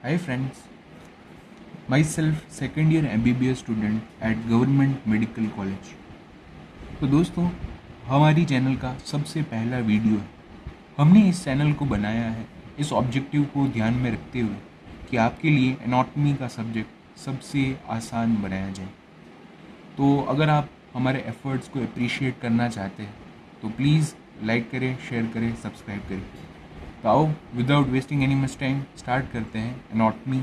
Hi friends, myself second year MBBS student at Government Medical College। तो दोस्तों, हमारी channel का सबसे पहला वीडियो है। हमने इस चैनल को बनाया है इस ऑब्जेक्टिव को ध्यान में रखते हुए कि आपके लिए एनाटॉमी का सब्जेक्ट सबसे आसान बनाया जाए। तो अगर आप हमारे एफर्ट्स को अप्रिशिएट करना चाहते हैं तो प्लीज़ लाइक करें, शेयर करें, सब्सक्राइब करें। तो आओ without wasting any much time start करते हैं एनाटॉमी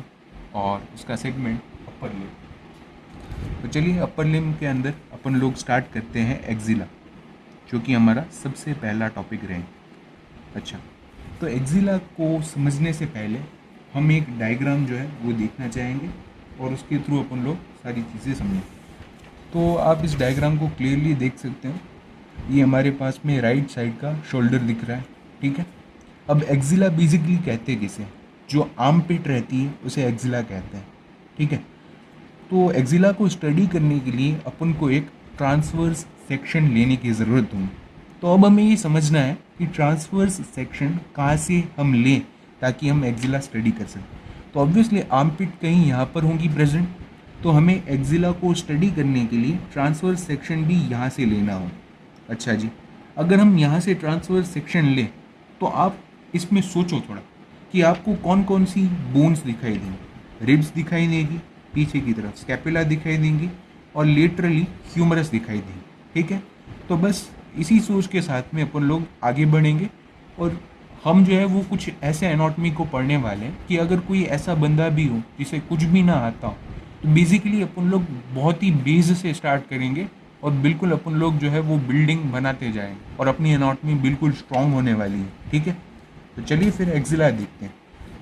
और उसका सेगमेंट अपर लिम्ब। तो चलिए अपर लिम्ब के अंदर अपन लोग स्टार्ट करते हैं एक्जिला, जो कि हमारा सबसे पहला टॉपिक रहे। अच्छा, तो एक्जिला को समझने से पहले हम एक डायग्राम जो है वो देखना चाहेंगे और उसके थ्रू अपन लोग सारी चीज़ें समझें। तो आप इस डायग्राम को क्लियरली देख सकते हैं। ये हमारे पास में राइट साइड का शोल्डर दिख रहा है, ठीक है। अब एक्जिला बेसिकली कहते हैं किसे, जो आर्म पिट रहती है उसे एक्जिला कहते हैं, ठीक है। तो एक्जिला को स्टडी करने के लिए अपन को एक ट्रांसवर्स सेक्शन लेने की ज़रूरत होगी। तो अब हमें ये समझना है कि ट्रांसवर्स सेक्शन कहाँ से हम लें ताकि हम एक्जिला स्टडी कर सकें। तो ऑब्वियसली आर्म पिट कहीं यहाँ पर होंगी प्रेजेंट, तो हमें एक्जिला को स्टडी करने के लिए ट्रांसवर्स सेक्शन भी यहाँ से लेना हो। अच्छा जी, अगर हम यहाँ से ट्रांसवर्स सेक्शन लें तो आप इसमें सोचो थोड़ा कि आपको कौन कौन सी बोन्स दिखाई देंगी। रिब्स दिखाई देगी, पीछे की तरफ स्कैपुला दिखाई देंगी और लेटरली ह्यूमरस दिखाई देंगी, ठीक है। तो बस इसी सोच के साथ में अपन लोग आगे बढ़ेंगे और हम जो है वो कुछ ऐसे एनाटॉमी को पढ़ने वाले हैं कि अगर कोई ऐसा बंदा भी हो जिसे कुछ भी ना आता हो तो बेसिकली अपन लोग बहुत ही बेस से स्टार्ट करेंगे और बिल्कुल अपन लोग जो है वो बिल्डिंग बनाते जाएंगे और अपनी एनाटॉमी बिल्कुल स्ट्रांग होने वाली है, ठीक है। तो चलिए फिर एक्जिला देखते हैं।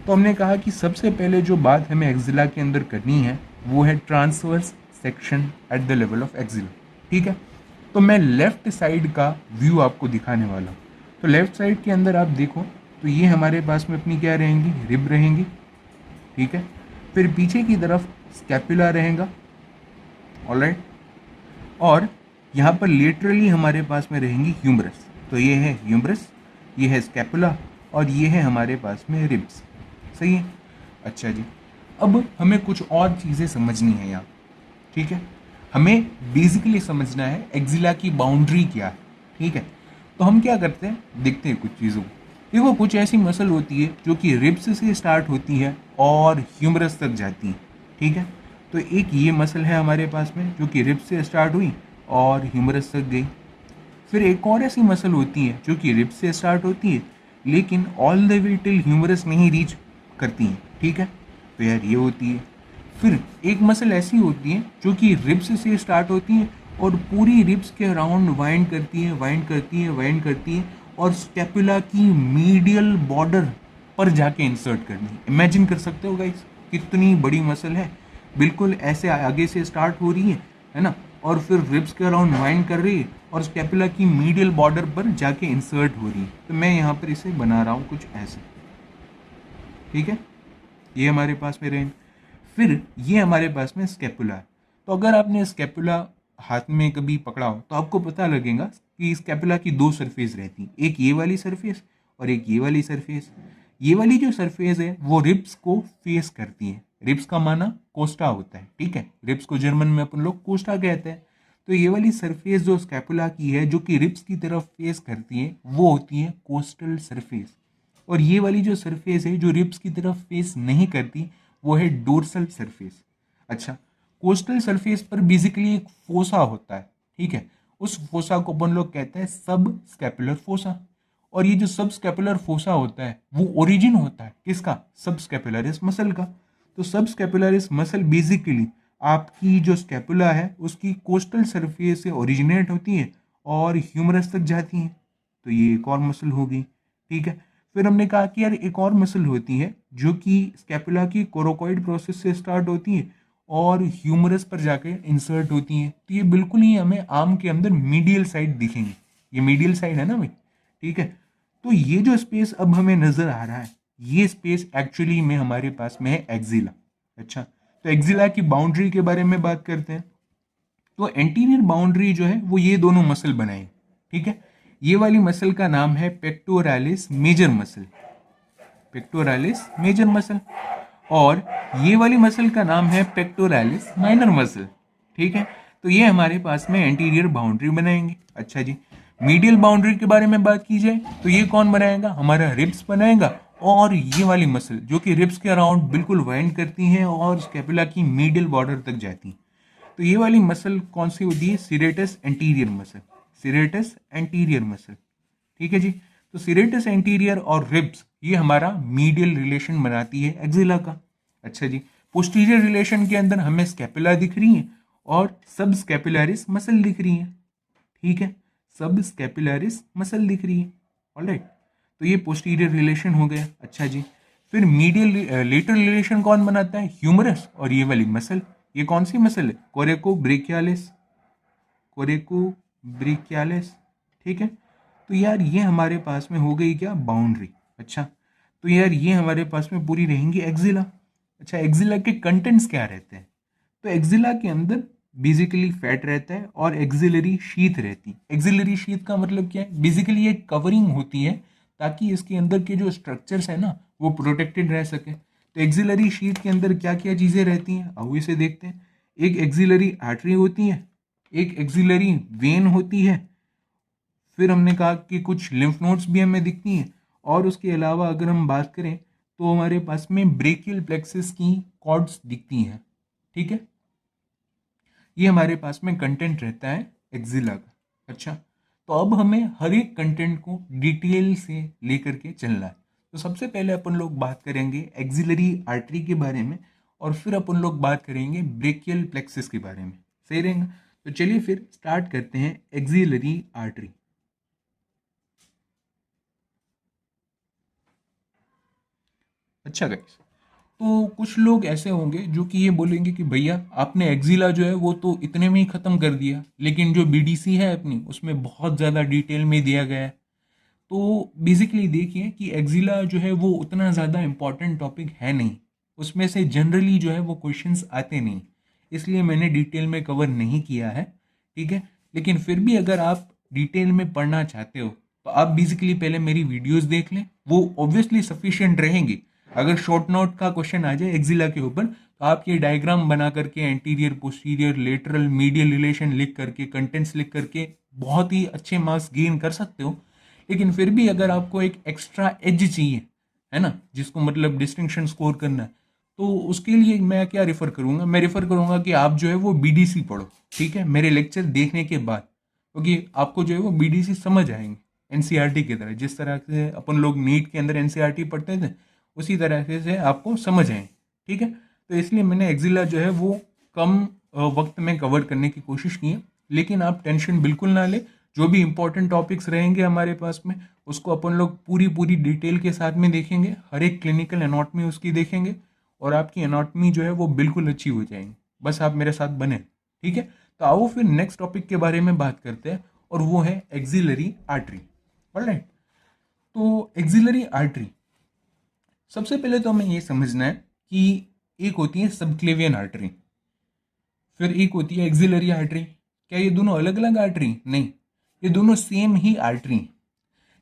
तो हमने कहा कि सबसे पहले जो बात हमें एक्जिला के अंदर करनी है वो है transverse section at the level of axilla, ठीक है। तो मैं लेफ्ट साइड का व्यू आपको दिखाने वाला हूँ। तो लेफ्ट साइड के अंदर आप देखो तो ये हमारे पास में अपनी क्या रहेंगी, रिब रहेंगी, ठीक है। फिर पीछे की तरफ स्कैपुला रहेगा, ऑलराइट। और यहाँ पर लेटरली हमारे पास में रहेंगी ह्यूमरस। तो ये है ह्यूमरस, ये है स्कैपुला और ये है हमारे पास में रिब्स, सही है। अच्छा जी, अब हमें कुछ और चीज़ें समझनी है यहाँ, ठीक है। हमें बेसिकली समझना है एक्जिला की बाउंड्री क्या है, ठीक है। तो हम क्या करते हैं, देखते हैं कुछ चीज़ों को। देखो, कुछ ऐसी मसल होती है जो कि रिब्स से स्टार्ट होती है और ह्यूमरस तक जाती है, ठीक है। तो एक ये मसल है हमारे पास में जो कि रिब्स से स्टार्ट हुई और ह्यूमरस तक गई। फिर एक और ऐसी मसल होती है जो कि रिब्स से स्टार्ट होती है लेकिन all the way till humerus नहीं रीच करती हैं, ठीक है। तो यार ये होती है। फिर एक मसल ऐसी होती है जो कि रिब्स से स्टार्ट होती है और पूरी रिब्स के अराउंड वाइंड करती है, वाइंड करती है, वाइंड करती है और स्कैपुला की मीडियल बॉर्डर पर जाके इंसर्ट करनी है। इमेजिन कर सकते हो गाइस कितनी बड़ी मसल है। बिल्कुल ऐसे आगे से स्टार्ट हो रही है ना, और फिर रिब्स के अराउंड वाइंड कर रही है और स्कैपुला की मीडियल बॉर्डर पर जाके इंसर्ट हो रही है। तो मैं यहाँ पर इसे बना रहा हूँ कुछ ऐसे, ठीक है। ये हमारे पास में रेंज। फिर ये हमारे पास में स्कैपुला है। तो अगर आपने स्कैपुला हाथ में कभी पकड़ा हो तो आपको पता लगेगा कि स्कैपुला की दो सरफेस रहती हैं, एक ये वाली सरफेस और एक ये वाली सरफेस। ये वाली जो सरफेस है वो रिब्स को फेस करती है। रिब्स का माना कोस्टा होता है, ठीक है। रिब्स को जर्मन में अपन लोग कोस्टा कहते हैं। तो ये वाली सरफेस जो स्कैपुला की है जो कि रिब्स की तरफ फेस करती है वो होती है कोस्टल सरफेस। और ये वाली जो सरफेस है जो रिब्स की तरफ फेस नहीं करती वो है डोर्सल सरफेस। अच्छा, कोस्टल सरफेस पर बेसिकली एक फोसा होता है, ठीक है। उस फोसा को अपन लोग कहते हैं सब स्कैपुलर फोसा। और ये जो सब स्कैपुलर फोसा होता है वो ओरिजिन होता है किसका, सब स्कैपुलरिस मसल का। तो सब स्कैपुलरिस मसल बेसिकली आपकी जो स्कैपुला है उसकी कोस्टल सरफेस से ओरिजिनेट होती है और ह्यूमरस तक जाती है। तो ये एक और मसल होगी, ठीक है। फिर हमने कहा कि यार एक और मसल होती है जो कि स्कैपुला की कोरोकॉइड प्रोसेस से स्टार्ट होती है और ह्यूमरस पर जाके इंसर्ट होती है। तो ये बिल्कुल ही हमें आर्म के अंदर मीडियल साइड दिखेंगे। ये मीडियल साइड है ना भाई, ठीक है। तो ये जो स्पेस अब हमें नजर आ रहा है ये स्पेस एक्चुअली में हमारे पास में है एक्जिला। अच्छा, तो एक्जिला की बाउंड्री के बारे में बात करते हैं। तो एंटीरियर बाउंड्री जो है वो ये दोनों मसल बनाए, ठीक है। ये वाली मसल का नाम है pectoralis major muscle, pectoralis major muscle. और ये वाली मसल का नाम है पेक्टोरालिस माइनर मसल। ठीक है, तो ये हमारे पास में एंटीरियर बाउंड्री बनाएंगे। अच्छा जी, मीडियल बाउंड्री के बारे में बात की जाए तो ये कौन बनाएगा, हमारा रिब्स बनाएगा। और ये वाली मसल जो कि रिब्स के अराउंड बिल्कुल वाइंड करती हैं और स्कैपुला की मीडियल बॉर्डर तक जाती हैं, तो ये वाली मसल कौन सी होती है, serratus anterior muscle. Serratus anterior muscle, ठीक है जी। तो सीरेटस एंटीरियर और रिब्स ये हमारा मीडियल रिलेशन बनाती है एक्सिला का। अच्छा जी, पोस्टीरियर रिलेशन के अंदर हमें स्कैपुला दिख रही है और सब स्कैपुलरिस मसल दिख रही है। ठीक है, सब स्कैपुलरिस मसल दिख रही है। ऑलराइट, तो ये पोस्टीरियर रिलेशन हो गया। अच्छा जी, फिर मीडियल लेटरल रिलेशन कौन बनाता है, ह्यूमरस और ये वाली मसल। ये कौन सी मसल है, कोरेको ब्रेकियालिस। कोरेको ब्रेकियालिस, ठीक है। तो यार ये हमारे पास में हो गई क्या, बाउंड्री। अच्छा, तो यार ये हमारे पास में पूरी रहेंगी एक्सिला। अच्छा, एक्सिला के कंटेंट्स क्या रहते हैं, तो एक्सिला के अंदर बेसिकली फैट रहता है और एक्सिलरी शीथ रहती है। एक्सिलरी शीथ का मतलब क्या है, बेसिकली एक कवरिंग होती है ताकि इसके अंदर के जो स्ट्रक्चर्स है ना वो प्रोटेक्टेड रह सके। तो एक्सिलरी शीथ के अंदर क्या क्या चीज़ें रहती हैं, आओ इसे देखते हैं। एक एक्सिलरी आर्टरी होती है, एक एक्सिलरी वेन होती है, फिर हमने कहा कि कुछ लिम्फ नोड्स भी हमें दिखती हैं, और उसके अलावा अगर हम बात करें तो हमारे पास में ब्रेकियल प्लेक्सिस की कॉर्ड्स दिखती हैं। ठीक है, ये हमारे पास में कंटेंट रहता है एक्सिला का। अच्छा, तो अब हमें हर एक कंटेंट को डिटेल से लेकर के चलना है। तो सबसे पहले अपन लोग बात करेंगे एक्सिलरी आर्टरी के बारे में, और फिर अपन लोग बात करेंगे ब्रेकियल प्लेक्सिस के बारे में। सही रहेगा, तो चलिए फिर स्टार्ट करते हैं एक्सिलरी आर्टरी। अच्छा गाइस, तो कुछ लोग ऐसे होंगे जो कि ये बोलेंगे कि भैया आपने एक्सिला जो है वो तो इतने में ही ख़त्म कर दिया, लेकिन जो बीडीसी है अपनी उसमें बहुत ज़्यादा डिटेल में दिया गया है। तो बेसिकली देखिए कि एक्सिला जो है वो उतना ज़्यादा इम्पॉर्टेंट टॉपिक है नहीं, उसमें से जनरली जो है वो क्वेश्चंस आते नहीं, इसलिए मैंने डिटेल में कवर नहीं किया है। ठीक है, लेकिन फिर भी अगर आप डिटेल में पढ़ना चाहते हो तो आप बेसिकली पहले मेरी वीडियोस देख लें, वो ऑब्वियसली सफिशिएंट रहेंगी। अगर शॉर्ट नोट का क्वेश्चन आ जाए एक्सिला के ऊपर तो आप ये डायग्राम बना करके anterior posterior lateral medial relation लिख करके कंटेंट्स लिख करके बहुत ही अच्छे मार्क्स गेन कर सकते हो। लेकिन फिर भी अगर आपको एक एक्स्ट्रा एज चाहिए, है ना, जिसको मतलब डिस्टिंक्शन स्कोर करना है, तो उसके लिए मैं क्या रेफर करूंगा, मैं रेफर करूंगा कि आप जो है वो बीडीसी पढ़ो। ठीक है, मेरे लेक्चर देखने के बाद, क्योंकि आपको जो है वो बीडीसी समझ आएंगे एनसीईआरटी की तरह। जिस तरह से अपन लोग नीट के अंदर एनसीईआरटी पढ़ते थे उसी तरह से आपको समझ आए। ठीक है, तो इसलिए मैंने एक्सिला जो है वो कम वक्त में कवर करने की कोशिश की है। लेकिन आप टेंशन बिल्कुल ना ले, जो भी इंपॉर्टेंट टॉपिक्स रहेंगे हमारे पास में उसको अपन लोग पूरी पूरी डिटेल के साथ में देखेंगे, हर एक क्लिनिकल एनाटॉमी उसकी देखेंगे, और आपकी एनाटॉमी जो है वो बिल्कुल अच्छी हो जाएगी। बस आप मेरे साथ बने। ठीक है, तो आओ फिर नेक्स्ट टॉपिक के बारे में बात करते हैं, और वो है एक्सिलरी आर्टरी। ऑलराइट, तो एक्सिलरी आर्टरी सबसे पहले तो हमें ये समझना है कि एक होती है सबक्लेवियन आर्टरी, फिर एक होती है एक्सिलरी आर्टरी। क्या ये दोनों अलग अलग आर्टरी? नहीं, ये दोनों सेम ही आर्टरी।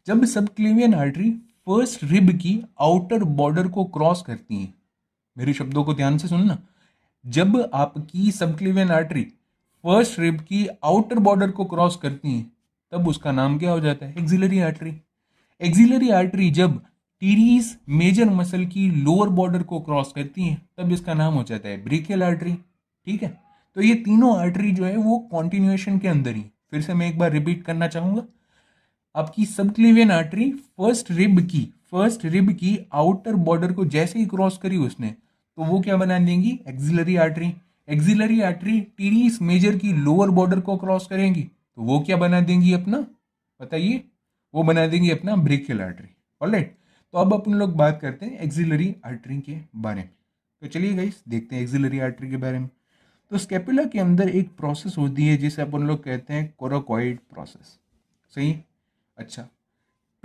जब सबक्लेवियन आर्टरी फर्स्ट रिब की आउटर बॉर्डर को क्रॉस करती है, मेरे शब्दों को ध्यान से सुनना, जब आपकी सबक्लेवियन आर्टरी फर्स्ट रिब की आउटर बॉर्डर को क्रॉस करती है तब उसका नाम क्या हो जाता है, एक्सिलरी आर्टरी। एक्सिलरी आर्टरी जब टीरीज मेजर मसल की लोअर बॉर्डर को क्रॉस करती है तब इसका नाम हो जाता है ब्रेकियल आर्टरी। ठीक है, तो ये तीनों आर्टरी जो है वो कॉन्टिन्यूएशन के अंदर ही, फिर से मैं एक बार रिपीट करना चाहूंगा। आपकी सबक्लेवियन आर्टरी फर्स्ट रिब की आउटर बॉर्डर को जैसे ही क्रॉस करी उसने तो वो क्या बना देंगी, axillary artery. Axillary artery teres major की लोअर बॉर्डर को क्रॉस करेंगी तो वो क्या बना देंगी अपना, बताइए, वो बना देंगे अपना ब्रेकियल आर्टरी। ऑलराइट, तो अब अपन लोग बात करते हैं एक्सिलरी आर्टरी के बारे में। तो चलिए गाइस देखते हैं एक्सिलरी आर्टरी के बारे में। तो स्कैपुला के अंदर एक प्रोसेस होती है जिसे अपन लोग कहते हैं कोराकॉइड प्रोसेस। सही, अच्छा,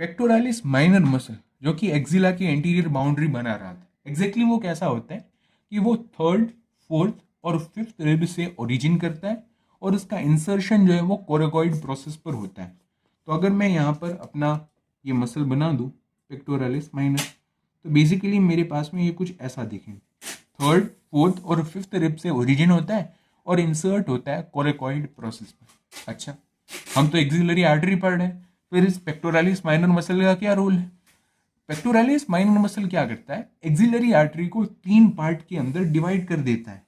पेक्टोरालिस माइनर मसल जो कि एक्सिला की एंटीरियर बाउंड्री बना रहा था, एग्जैक्टली वो कैसा होता है कि वो थर्ड फोर्थ और फिफ्थ रिब से ओरिजिन करता है, और उसका इंसर्शन जो है वो कोराकॉइड प्रोसेस पर होता है। तो अगर मैं यहाँ पर अपना ये मसल बना दूँ पेक्टोरालिस माइनर, तो बेसिकली मेरे पास में ये कुछ ऐसा दिखेंगे। थर्ड, फोर्थ और फिफ्थ रिब से ओरिजिन होता है और इंसर्ट होता है कोरेकॉइड प्रोसेस में। अच्छा, हम तो एक्सिलरी आर्टरी पढ़ रहे हैं, फिर इस पेक्टोरालिस माइनर मसल का क्या रोल है? पेक्टोरालिस माइनर मसल क्या करता है? एक्सिलरी आर्टरी को 3 पार्ट के अंदर डिवाइड कर देता है।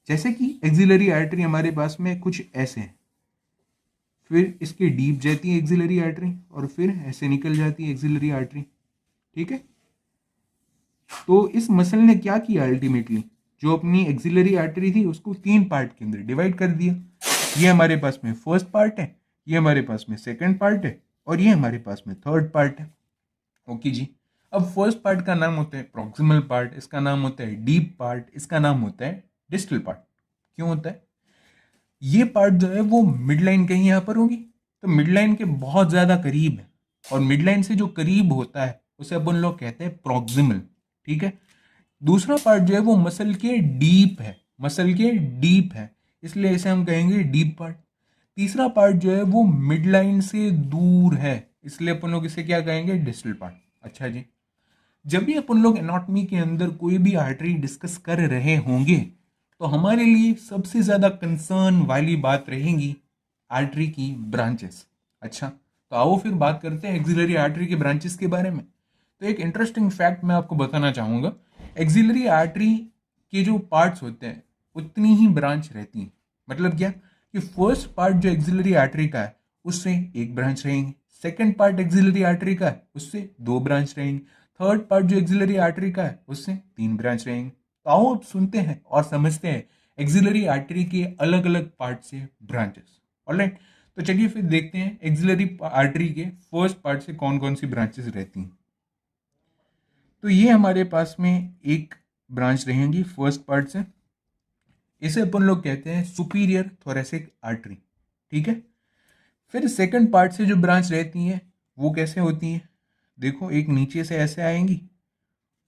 जैसे कि एक्सिलरी आर्टरी हमारे पास में कुछ ऐसे है, फिर इसके डीप जाती है एक्सिलरी आर्टरी और फिर ऐसे निकल जाती है एक्सिलरी आर्टरी। ठीक है, तो इस मसल ने क्या किया? अल्टीमेटली जो अपनी एक्सिलरी आर्टरी थी उसको 3 पार्ट के अंदर डिवाइड कर दिया। ये हमारे पास में फर्स्ट पार्ट है, ये हमारे पास में सेकंड पार्ट है और ये हमारे पास में थर्ड पार्ट है। ओके जी। अब फर्स्ट पार्ट का नाम होता है प्रॉक्सिमल पार्ट, इसका नाम होता है डीप पार्ट, इसका नाम होता है डिस्टल पार्ट। क्यों होता है? ये पार्ट जो है वो मिड लाइन कहीं यहाँ पर होगी, तो मिड लाइन के बहुत ज्यादा करीब है, और मिड लाइन से जो करीब होता है उसे अपन लोग कहते हैं प्रॉक्सिमल। ठीक है। दूसरा पार्ट जो है वो मसल के डीप है, मसल के डीप है, इसलिए इसे हम कहेंगे डीप पार्ट। तीसरा पार्ट जो है वो मिड लाइन से दूर है, इसलिए अपन लोग इसे क्या कहेंगे? Distal part. अच्छा जी। जब भी अपन लोग एनाटॉमी के अंदर कोई भी आर्टरी डिस्कस कर रहे होंगे तो हमारे लिए सबसे ज्यादा कंसर्न वाली बात रहेगी आर्टरी की ब्रांचेस। अच्छा, तो आओ फिर बात करते हैं एक्सिलरी आर्टरी के ब्रांचेस के बारे में। तो एक इंटरेस्टिंग फैक्ट मैं आपको बताना चाहूंगा, एक्सिलरी आर्टरी के जो पार्ट्स होते हैं उतनी ही ब्रांच रहती हैं। मतलब क्या कि फर्स्ट पार्ट जो एक्सिलरी आर्टरी का है उससे एक ब्रांच रहेंगे, सेकंड पार्ट एक्सिलरी आर्टरी का है उससे 2 ब्रांच रहेंगे, थर्ड पार्ट जो एक्सिलरी आर्टरी का है उससे 3 ब्रांच रहेंगे। तो आओ अब सुनते हैं और समझते हैं एक्सिलरी आर्टरी के अलग अलग पार्ट से ब्रांचेस। ऑलराइट, तो चलिए फिर देखते हैं एक्सिलरी आर्टरी के फर्स्ट पार्ट से कौन कौन सी ब्रांचेस रहती हैं। तो ये हमारे पास में एक ब्रांच रहेंगी फर्स्ट पार्ट से, इसे अपन लोग कहते हैं सुपीरियर थोरेसिक आर्टरी। ठीक है। फिर सेकंड पार्ट से जो ब्रांच रहती हैं वो कैसे होती हैं? देखो, एक नीचे से ऐसे आएंगी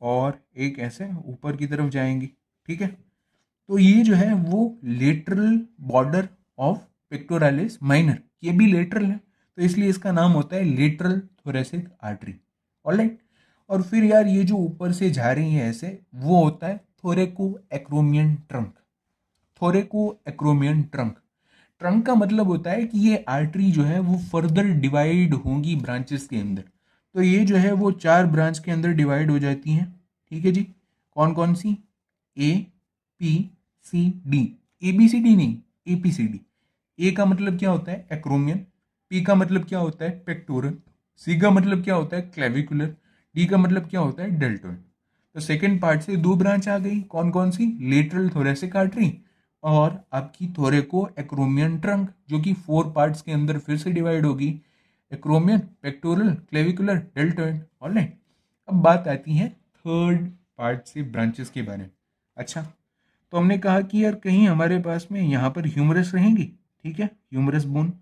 और एक ऐसे ऊपर की तरफ जाएंगी। ठीक है, तो ये जो है वो lateral border of pectoralis minor, ये भी लेटरल है, तो इसलिए इसका नाम होता है लेटरल थोरेसिक आर्टरी। ऑलराइट, और फिर यार ये जो ऊपर से जा रही है ऐसे, वो होता है थोरेको acromion trunk. थोरेको acromion trunk, trunk का मतलब होता है कि ये आर्टरी जो है वो फर्दर डिवाइड होंगी ब्रांचेस के अंदर। तो ये जो है वो 4 ब्रांच के अंदर डिवाइड हो जाती हैं। ठीक है जी। कौन कौन सी? A, P, C, D. A B C D नहीं, ए पी सी डी। ए का मतलब क्या होता है? एक्रोमियन। पी का मतलब क्या होता है? पेक्टोरल। सी का मतलब क्या होता है? क्लेविकुलर। डी का मतलब क्या होता है? डेल्टोइड। तो सेकेंड पार्ट से 2 ब्रांच आ गई, कौन कौन सी? लेटरल थोरेसिक आर्टरी और आपकी थोरेको एक्रोमियन ट्रंक, जो कि 4 पार्ट्स के अंदर फिर से डिवाइड होगी, acromion, pectoral, clavicular, deltoid. Alright, अब बात आती है थर्ड पार्ट से ब्रांचेस के बारे में। अच्छा, तो हमने कहा कि यार कहीं हमारे पास में यहाँ पर ह्यूमरस रहेंगी। ठीक है, ह्यूमरस बोन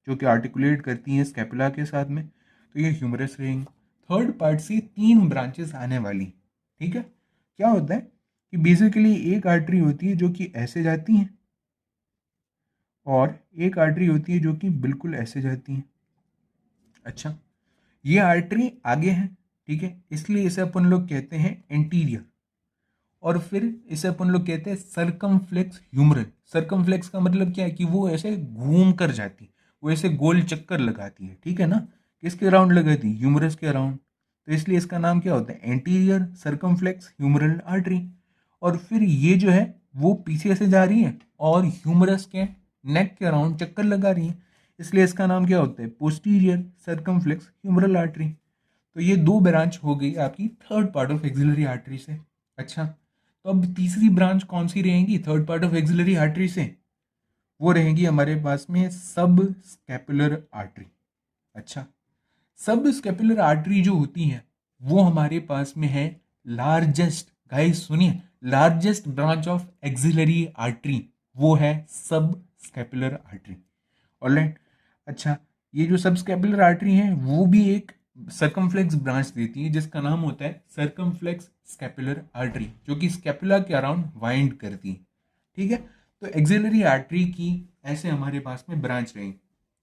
जो कि आर्टिकुलेट करती हैं स्कैपुला के साथ में, तो ये ह्यूमरस रहेंगी। थर्ड पार्ट से 3 ब्रांचेस आने वाली। ठीक है, क्या होता है कि बेसिकली एक आर्टरी होती है जो कि ऐसे जाती है और एक आर्टरी होती है जो कि बिल्कुल ऐसे जाती है। अच्छा, ये आर्टरी आगे है, ठीक है, इसलिए इसे अपन लोग कहते हैं एंटीरियर। और फिर इसे अपन लोग कहते हैं सर्कमफ्लेक्स ह्यूमरल। सर्कमफ्लेक्स का मतलब क्या है कि वो ऐसे घूम कर जाती है, वो ऐसे गोल चक्कर लगाती है। ठीक है ना, किसके अराउंड लगाती है? ह्यूमरस के अराउंड। तो इसलिए इसका नाम क्या होता है? Anterior circumflex humeral artery. और फिर ये जो है वो पीछे से जा रही है और ह्यूमरस के नेक के अराउंड चक्कर लगा रही है, इसलिए इसका नाम क्या होता है? Posterior circumflex humeral artery. तो ये 2 ब्रांच हो गई आपकी third part of axillary artery से। अच्छा, तो अब तीसरी ब्रांच कौन सी रहेगी third part of axillary artery से? वो रहेगी हमारे पास में सब स्कैपुलर आर्टरी। अच्छा, सब स्कैपुलर आर्टरी जो होती है वो हमारे पास में है लार्जेस्ट, गाइस सुनिए, largest branch of axillary artery वो है सब स्कैपुलर आर्टरी। ऑलराइट, अच्छा, ये जो सब स्कैपुलर आर्टरी है वो भी एक सर्कमफ्लेक्स ब्रांच देती है जिसका नाम होता है सर्कमफ्लेक्स स्कैपुलर आर्टरी, जो कि स्कैपुला के अराउंड वाइंड करती है। ठीक है, तो एक्सिलरी आर्टरी की ऐसे हमारे पास में ब्रांच रहेंगी।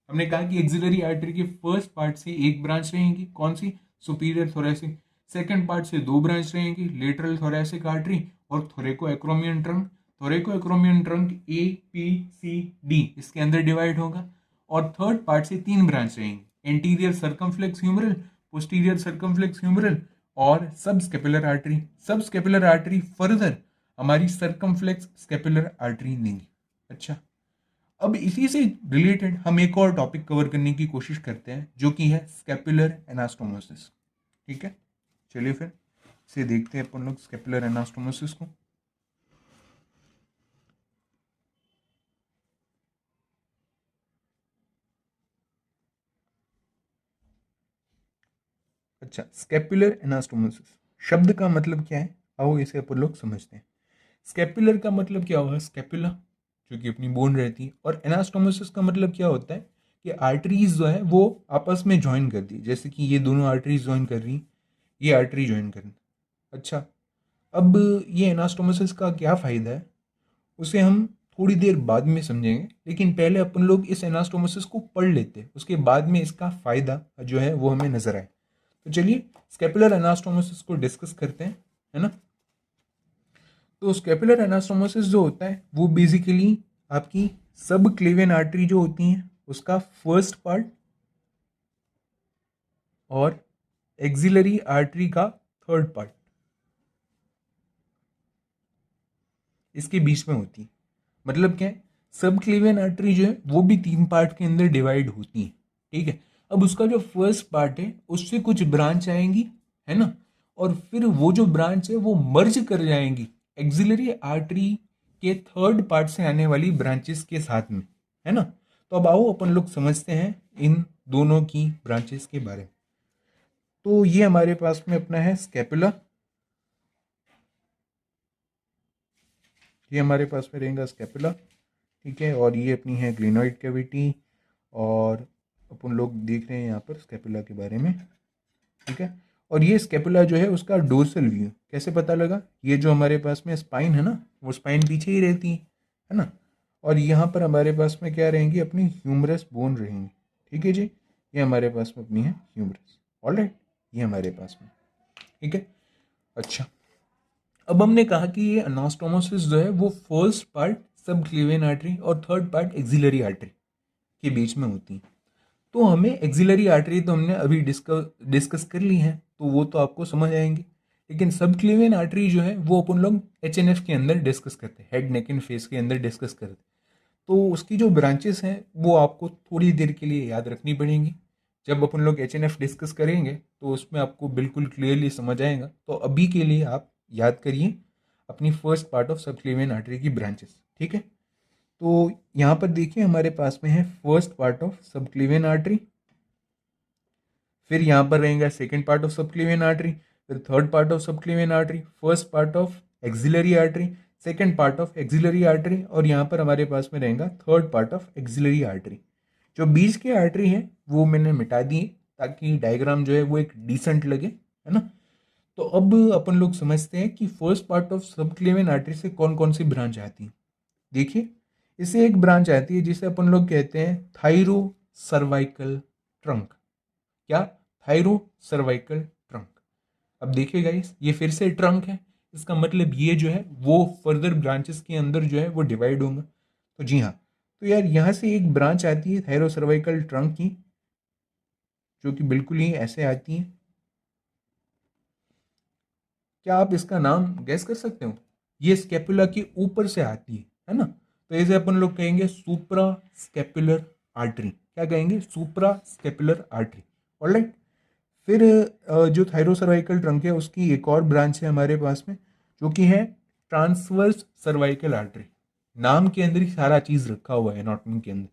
हमने कहा कि एक्सिलरी आर्टरी के फर्स्ट पार्ट से एक ब्रांच रहेंगी, कौन सी? Superior thoracic. सेकंड पार्ट से 2 ब्रांच रहेंगी, लेटरल थोरेसिक आर्टरी। और thoracoacromial trunk, thoracoacromial trunk A P C D इसके अंदर डिवाइड होगा। और थर्ड पार्ट से 3 ब्रांच रहेंगे, anterior circumflex humeral, posterior circumflex humeral और subscapular artery. Subscapular artery further हमारी सर्कमफ्लेक्स स्केपुलर आर्टरी देंगी। अच्छा, अब इसी से रिलेटेड हम एक और टॉपिक कवर करने की कोशिश करते हैं जो कि है स्केपुलर एनास्टोमोसिस। ठीक है, चलिए फिर से देखते हैं अपन लोग स्केपुलर एनास्टोमोसिस को। अच्छा, स्केपुलर एनास्टोमोसिस शब्द का मतलब क्या है, आओ इसे अपन लोग समझते हैं। स्केपुलर का मतलब क्या हुआ, स्केपुला जो कि अपनी बोन रहती है, और एनास्टोमोसिस का मतलब क्या होता है कि आर्टरीज जो है वो आपस में ज्वाइन कर दी, जैसे कि ये दोनों आर्टरीज ज्वाइन कर रही, ये आर्टरी ज्वाइन कर रही। अच्छा, अब ये एनास्टोमोसिस का क्या फ़ायदा है उसे हम थोड़ी देर बाद में समझेंगे, लेकिन पहले अपन लोग इस एनास्टोमोसिस को पढ़ लेते हैं, उसके बाद में इसका फ़ायदा जो है वो हमें नजर आए। तो चलिए स्केपुलर एनास्टोमोसिस को डिस्कस करते हैं, है ना। तो स्केपुलर एनास्टोमोसिस जो होता है वो बेसिकली आपकी सब क्लेवियन आर्टरी जो होती हैं उसका फर्स्ट पार्ट और एक्सिलरी आर्टरी का थर्ड पार्ट इसके बीच में होती है। मतलब क्या है, सब क्लेवियन आर्टरी जो है वो भी 3 पार्ट के अंदर डिवाइड होती है। ठीक है, अब उसका जो फर्स्ट पार्ट है उससे कुछ ब्रांच आएंगी, है ना, और फिर वो जो ब्रांच है वो मर्ज कर जाएंगी एक्सिलरी आर्टरी के थर्ड पार्ट से आने वाली ब्रांचेस के साथ में, है ना। तो अब आओ अपन लोग समझते हैं इन दोनों की ब्रांचेस के बारे में। तो ये हमारे पास में अपना है स्केपुला, ये हमारे पास में रहेगा स्केपुला। ठीक है, और ये अपनी है ग्रेनोइड कैविटी, और अपन लोग देख रहे हैं यहाँ पर स्केपुला के बारे में। ठीक है, और ये स्केपुला जो है उसका डोर्सल व्यू कैसे पता लगा, ये जो हमारे पास में स्पाइन है ना वो स्पाइन पीछे ही रहती है ना, और यहाँ पर हमारे पास में क्या रहेंगी, अपनी ह्यूमरस बोन रहेंगी। ठीक है जी, ये हमारे पास में अपनी है ह्यूमरस। ऑलराइट, ये हमारे पास में। ठीक है, अच्छा, अब हमने कहा कि ये एनास्टोमोसिस जो है वो फर्स्ट पार्ट सब क्लेवियन आर्टरी और थर्ड पार्ट एक्सिलरी आर्टरी के बीच में होती है। तो हमें एक्सिलरी आर्टरी तो हमने अभी डिस्कस कर ली है, तो वो तो आपको समझ आएंगे, लेकिन सब क्लेवियन आर्टरी जो है वो अपन लोग HNF के अंदर डिस्कस करते हैं, हेड नेक एंड फेस के अंदर डिस्कस करते हैं। तो उसकी जो ब्रांचेस हैं वो आपको थोड़ी देर के लिए याद रखनी पड़ेंगी। जब अपन लोग HNF डिस्कस करेंगे तो उसमें आपको बिल्कुल क्लियरली समझ आएगा। तो अभी के लिए आप याद करिए अपनी first part of subclavian artery की ब्रांचेस। ठीक है, तो यहाँ पर देखिए हमारे पास में है first part of subclavian artery, फिर यहाँ पर रहेगा second part of subclavian artery, फिर third part of subclavian artery, first part of axillary artery, second part of axillary artery, और यहाँ पर हमारे पास में रहेगा third part of axillary artery. जो बीच के आर्टरी है वो मैंने मिटा दिए ताकि डायग्राम जो है वो एक डिसेंट लगे, है ना। तो अब अपन लोग समझते हैं कि first part of subclavian artery से कौन कौन सी ब्रांच आती है। देखिए, इससे एक ब्रांच आती है जिसे अपन लोग कहते हैं थायरो सर्वाइकल ट्रंक। क्या, थायरो सर्वाइकल ट्रंक। अब देखिए गाइस, ये फिर से ट्रंक है, इसका मतलब ये जो है वो फर्दर ब्रांचेस के अंदर जो है वो डिवाइड होंगे। तो जी हाँ, तो यार यहाँ से एक ब्रांच आती है थायरो सर्वाइकल ट्रंक की, जो कि बिल्कुल ही ऐसे आती है। क्या आप इसका नाम गैस कर सकते हो, ये स्केपुला के ऊपर से आती है ना। तो इसे अपन लोग कहेंगे सुप्रा स्केपुलर आर्टरी। क्या कहेंगे, सुप्रा स्केपुलर आर्टरी। ऑलराइट, फिर जो थायरोसर्वाइकल ट्रंक है उसकी एक और ब्रांच है हमारे पास में जो कि है ट्रांसवर्स सर्वाइकल आर्टरी। नाम के अंदर ही सारा चीज रखा हुआ है एनाटॉमी के अंदर।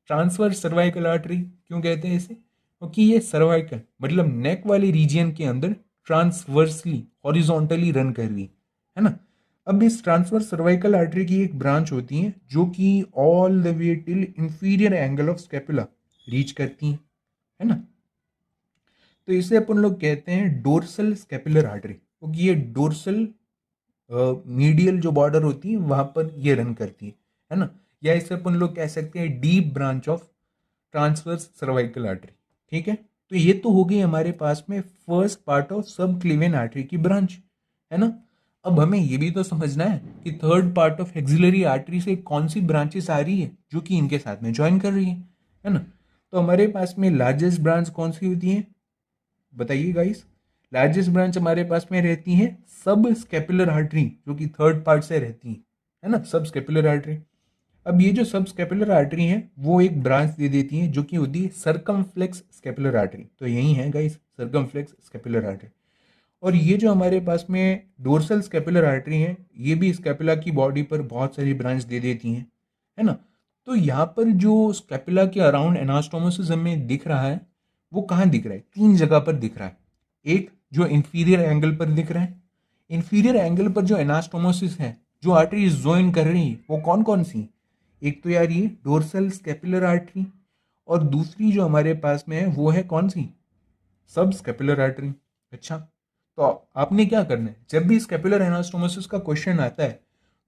ट्रांसवर्स सर्वाइकल आर्टरी क्यों कहते हैं इसे, क्योंकि ये सर्वाइकल मतलब नेक वाले रीजियन के अंदर ट्रांसवर्सली हॉरिजॉन्टली रन कर रही है ना। अब इस ट्रांसवर्स सर्वाइकल आर्टरी की एक ब्रांच होती है जो कि all the way till inferior angle of scapula reach करती है ना। तो इसे अपन लोग कहते हैं डोर्सल स्केपुलर आर्टरी, क्योंकि ये डोर्सल मीडियल जो बॉर्डर होती है वहां पर ये रन करती है ना। या इसे अपन लोग कह सकते हैं deep branch of transverse cervical artery. ठीक है, तो ये तो हो गई हमारे पास में फर्स्ट पार्ट ऑफ सब क्लीवेन आर्टरी की ब्रांच, है ना। अब हमें ये भी तो समझना है कि third part of axillary artery से कौन सी ब्रांचेस आ रही है जो कि इनके साथ में ज्वाइन कर रही है ना। तो हमारे पास में लार्जेस्ट ब्रांच कौन सी होती है, बताइए गाइस। लार्जेस्ट ब्रांच हमारे पास में रहती है सब स्केपुलर आर्टरी, जो कि थर्ड पार्ट से रहती है ना, सब स्केपुलर आर्टरी। अब ये जो सब स्केपुलर आर्टरी है वो एक ब्रांच दे देती है जो कि होती है सर्कमफ्लेक्स स्केपुलर आर्टरी। तो यही है गाइस सर्कमफ्लेक्स स्केपुलर आर्टरी। और ये जो हमारे पास में डोर्सल स्केपुलर आर्टरी है, ये भी स्केपुला की बॉडी पर बहुत सारी ब्रांच दे देती हैं, है ना। तो यहाँ पर जो स्केपुला के अराउंड एनास्टोमोसिस हमें दिख रहा है, वो कहाँ दिख रहा है, तीन जगह पर दिख रहा है। एक जो इंफीरियर एंगल पर दिख रहा है, इंफीरियर एंगल पर जो एनास्टोमोसिस है, जो आर्टरी ज्वाइन कर रही है वो कौन कौन सी, एक तो यार ये डोर्सल स्केपुलर आर्टरी, और दूसरी जो हमारे पास में है वो है कौन सी, सब स्केपुलर आर्टरी। अच्छा, तो आपने क्या करना है, जब भी स्केपुलर एनास्टोमोसिस का क्वेश्चन आता है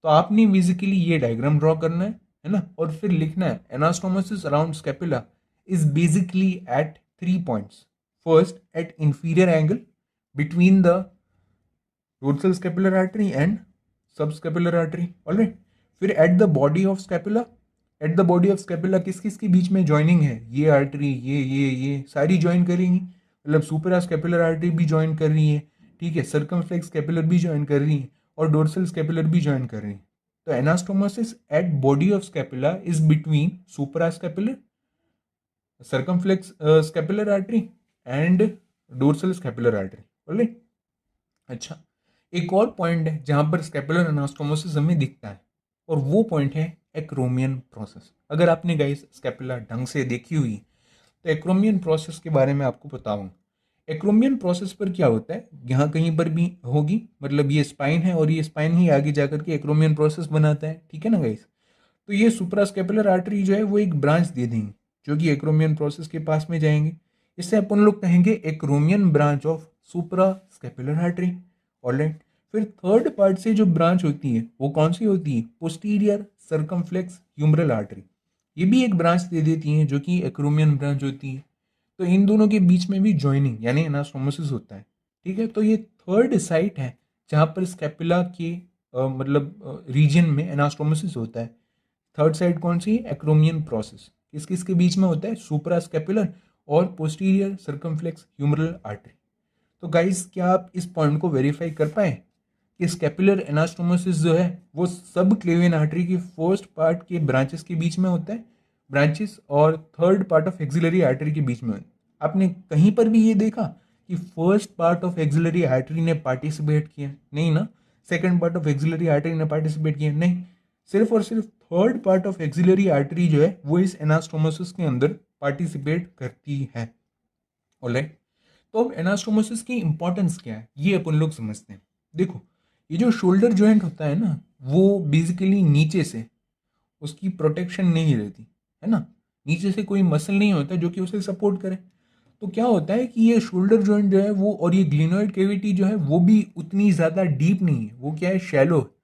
तो आपने बेसिकली ये डायग्राम ड्रॉ करना है ना, और फिर लिखना है anastomosis around scapula is basically at 3 points. First at inferior angle between the dorsal scapular artery and subscapular artery, alright. फिर at the body of scapula, at the body of scapula किस किस के बीच में ज्वाइनिंग है, ये artery ये सारी join करेंगी, मतलब सुपरा स्केपुलर आर्टरी भी ज्वाइन कर रही है, ठीक है, सर्कमफ्लेक्स स्केपुलर भी ज्वाइन कर रही है, और डोर्सल स्केपुलर भी ज्वाइन कर रही है। तो anastomosis at body of scapula is between supra scapular, circumflex scapular artery and dorsal scapular artery, alright. अच्छा, एक और पॉइंट है जहां पर स्केपुलर एनास्टोमोसिस हमें दिखता है, और वो पॉइंट है एक्रोमियन प्रोसेस। अगर आपने गाइस स्केपुला ढंग से देखी हुई तो एक्रोमियन प्रोसेस के बारे में आपको बताऊंगा। एक्रोमियन प्रोसेस पर क्या होता है, यहाँ कहीं पर भी होगी, मतलब ये स्पाइन है और ये स्पाइन ही आगे जाकर के एक्रोमियन प्रोसेस बनाता है, ठीक है ना गाइस। तो ये सुप्रास्केपुलर आर्टरी जो है वो एक ब्रांच दे देंगे जो कि एक्रोमियन प्रोसेस के पास में जाएंगे। इससे अपन लोग कहेंगे acromion branch of suprascapular artery, alright. फिर थर्ड पार्ट से जो ब्रांच होती है वो कौन सी होती है, पोस्टीरियर सर्कमफ्लेक्स ह्यूमरल आर्टरी। ये भी एक ब्रांच दे देती है जो कि एक्रोमियन ब्रांच होती है। तो इन दोनों के बीच में भी ज्वाइनिंग यानी एनास्टोमोसिस होता है, ठीक है। तो ये थर्ड साइट है जहाँ पर स्केपुला के मतलब रीजन में एनास्टोमोसिस होता है। थर्ड साइड कौन सी, एक्रोमियन प्रोसेस, किस किस के बीच में होता है, सुपरा स्केपुलर और पोस्टीरियर सर्कमफ्लेक्स ह्यूमरल आर्टरी। तो गाइस क्या आप इस पॉइंट को वेरीफाई कर पाए कि स्केपुलर एनास्टोमोसिस जो है वो सब क्लेवियन आर्टरी की फर्स्ट पार्ट के ब्रांचेस के बीच में होता है, ब्रांचेस और third part of axillary artery के बीच में होता है। आपने कहीं पर भी ये देखा कि first part of axillary artery ने पार्टिसिपेट किया, नहीं ना। Second part of axillary artery ने पार्टिसिपेट किया, नहीं। सिर्फ और सिर्फ third part of axillary artery जो है वो इस एनास्टोमोसिस के अंदर पार्टिसिपेट करती है, ऑलराइट। तो अब एनास्टोमोसिस की इंपॉर्टेंस क्या है ये अपन लोग समझते हैं। देखो, ये जो शोल्डर जॉइंट होता है ना, वो बेसिकली नीचे से उसकी प्रोटेक्शन नहीं रहती, है ना। नीचे से कोई मसल नहीं होता जो कि उसे सपोर्ट करे। तो क्या होता है कि ये शोल्डर जॉइंट जो है वो, और ये ग्लिनोइड कैविटी जो है वो भी उतनी ज़्यादा डीप नहीं है, वो क्या है, शैलो है।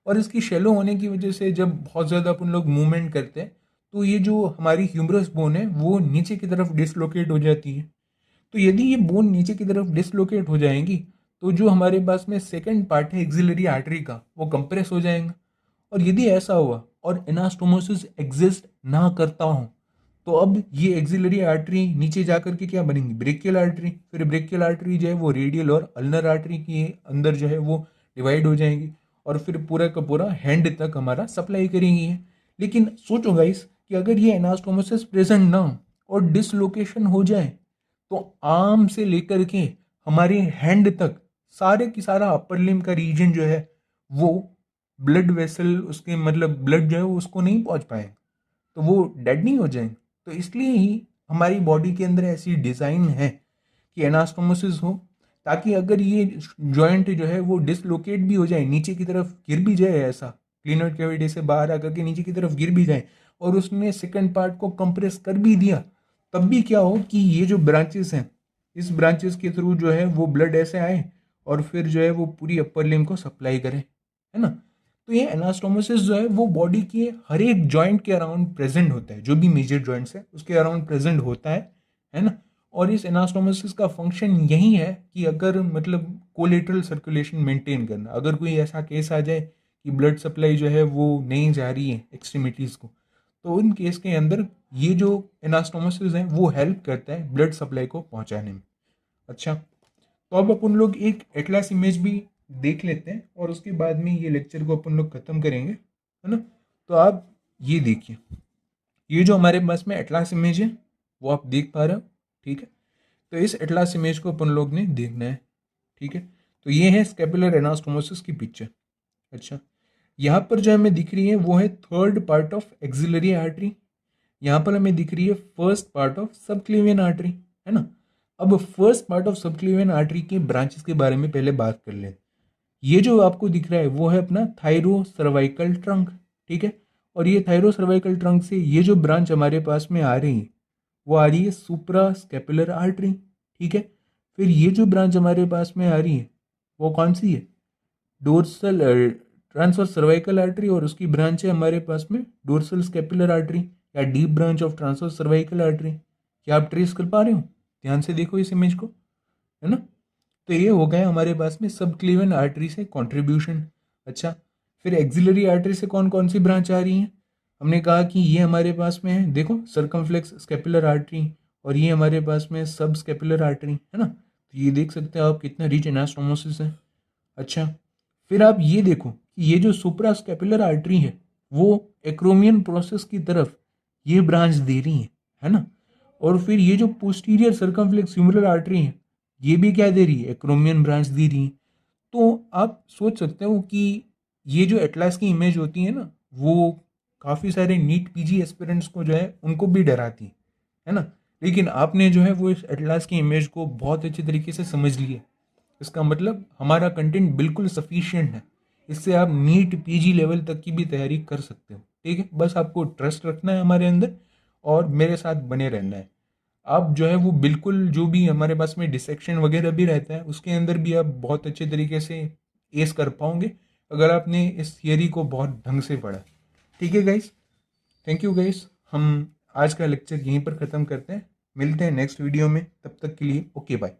और इसकी शैलो होने की वजह से जब बहुत ज़्यादा अपन लोग मूवमेंट करते हैं तो ये जो हमारी ह्यूमरस बोन है वो नीचे की तरफ डिसलोकेट हो जाती है। तो यदि ये बोन नीचे की तरफ डिसलोकेट हो जाएंगी तो जो हमारे पास में सेकंड पार्ट है एक्सिलरी आर्टरी का वो कंप्रेस हो जाएगा। और यदि ऐसा हुआ और एनास्टोमोसिस एग्जिस्ट ना करता हो तो अब ये एक्सिलरी आर्टरी नीचे जाकर के क्या बनेंगी, ब्रेकियल आर्टरी। फिर ब्रेकियल आर्टरी जो है वो रेडियल और अल्नर आर्टरी के अंदर जो है वो डिवाइड हो जाएंगी, और फिर पूरा का पूरा हैंड तक हमारा सप्लाई करेंगी। लेकिन सोचो गाइस कि अगर ये एनास्टोमोसिस प्रेजेंट ना हो और डिसलोकेशन हो जाए तो आर्म से लेकर के हमारे हैंड तक सारे की सारा अपर लिम्ब का रीजन जो है वो ब्लड वेसल, उसके मतलब ब्लड जो है वो उसको नहीं पहुंच पाए, तो वो डेड नहीं हो जाए। तो इसलिए ही हमारी बॉडी के अंदर ऐसी डिज़ाइन है कि एनास्टोमोसिस हो, ताकि अगर ये जॉइंट जो है वो डिसलोकेट भी हो जाए, नीचे की तरफ गिर भी जाए, ऐसा क्लिनोइड कैविटी से बाहर आकर के नीचे की तरफ गिर भी जाए और उसने सेकंड पार्ट को कंप्रेस कर भी दिया, तब भी क्या हो कि ये जो ब्रांचेस हैं इस ब्रांचेस के थ्रू जो है वो ब्लड ऐसे आए और फिर जो है वो पूरी अपर लिम्ब को सप्लाई करे, है ना। तो ये एनास्टोमोसिस जो है वो बॉडी के हर एक जॉइंट के अराउंड प्रेजेंट होता है, जो भी मेजर जॉइंट्स है उसके अराउंड प्रेजेंट होता है ना। और इस एनास्टोमोसिस का फंक्शन यही है कि अगर मतलब कोलेटरल सर्कुलेशन मेंटेन करना, अगर कोई ऐसा केस आ जाए कि ब्लड सप्लाई जो है वो नहीं जा रही है एक्सट्रीमिटीज़ को, तो उन केस के अंदर ये जो एनास्टोमोसिस है वो हेल्प करता है ब्लड सप्लाई को पहुंचाने में। अच्छा, तो अब अपन लोग एक एटलास इमेज भी देख लेते हैं और उसके बाद में ये लेक्चर को अपन लोग खत्म करेंगे, है ना। तो आप ये देखिए, ये जो हमारे पास में एटलास इमेज है वो आप देख पा रहे हो, ठीक है। तो इस एटलास इमेज को अपन लोग ने देखना है, ठीक है। तो ये है स्कैपुलर एनास्टोमोसिस की पिक्चर। अच्छा, यहाँ पर जो हमें दिख रही है वो है third part of axillary artery, यहाँ पर हमें दिख रही है first part of subclavian artery, है ना। अब first part of subclavian artery के ब्रांचेस के बारे में पहले बात कर ले। ये जो आपको दिख रहा है वो है अपना थायरो सर्वाइकल ट्रंक, ठीक है। और ये थायरो सर्वाइकल ट्रंक से ये जो ब्रांच हमारे पास में आ रही है वो आ रही है सुप्रा स्कैपुलर आर्टरी, ठीक है। फिर ये जो ब्रांच हमारे पास में आ रही है वो कौन सी है, डोर्सल ट्रांसवर्स सर्वाइकल आर्टरी, और उसकी ब्रांच है हमारे पास में डोर्सल स्कैपुलर आर्टरी या deep branch of transverse cervical artery. क्या आप ट्रेस कर पा रहे हो? ध्यान से देखो इस इमेज को, है ना। तो ये हो गया हमारे पास में सब क्लीवन आर्टरी से कंट्रीब्यूशन। अच्छा, फिर एक्सिलरी आर्टरी से कौन कौन सी ब्रांच आ रही है? हमने कहा कि ये हमारे पास में है, देखो सर्कमफ्लेक्स स्कैपुलर आर्टरी, और ये हमारे पास में सब स्कैपुलर आर्टरी, है ना। तो ये देख सकते हो आप कितना रिच एनास्टोमोसिस है। अच्छा, फिर आप ये देखो कि ये जो सुप्रा स्कैपुलर आर्टरी है वो एक्रोमियन प्रोसेस की तरफ ये ब्रांच दे रही है ना। और फिर ये जो पोस्टीरियर सर्कमफ्लेक्स ह्यूमरल आर्टरी है ये भी क्या दे रही है, एक्रोमियन ब्रांच दे रही है। तो आप सोच सकते हो कि ये जो एटलास की इमेज होती है ना वो काफ़ी सारे नीट पीजी एस्पिरेंट्स को जो है उनको भी डराती है ना। लेकिन आपने जो है वो इस एटलास की इमेज को बहुत अच्छे तरीके से समझ लिया। इसका मतलब हमारा कंटेंट बिल्कुल सफिशिएंट है, इससे आप नीट पीजी लेवल तक की भी तैयारी कर सकते हो, ठीक है। बस आपको ट्रस्ट रखना है हमारे अंदर और मेरे साथ बने रहना है। आप जो है वो बिल्कुल जो भी हमारे पास में डिसेक्शन वगैरह भी रहता है उसके अंदर भी आप बहुत अच्छे तरीके से एस कर पाओगे अगर आपने इस थियरी को बहुत ढंग से पढ़ा, ठीक है गाइस। थैंक यू गाइस, हम आज का लेक्चर यहीं पर ख़त्म करते हैं, मिलते हैं नेक्स्ट वीडियो में, तब तक के लिए ओके बाय।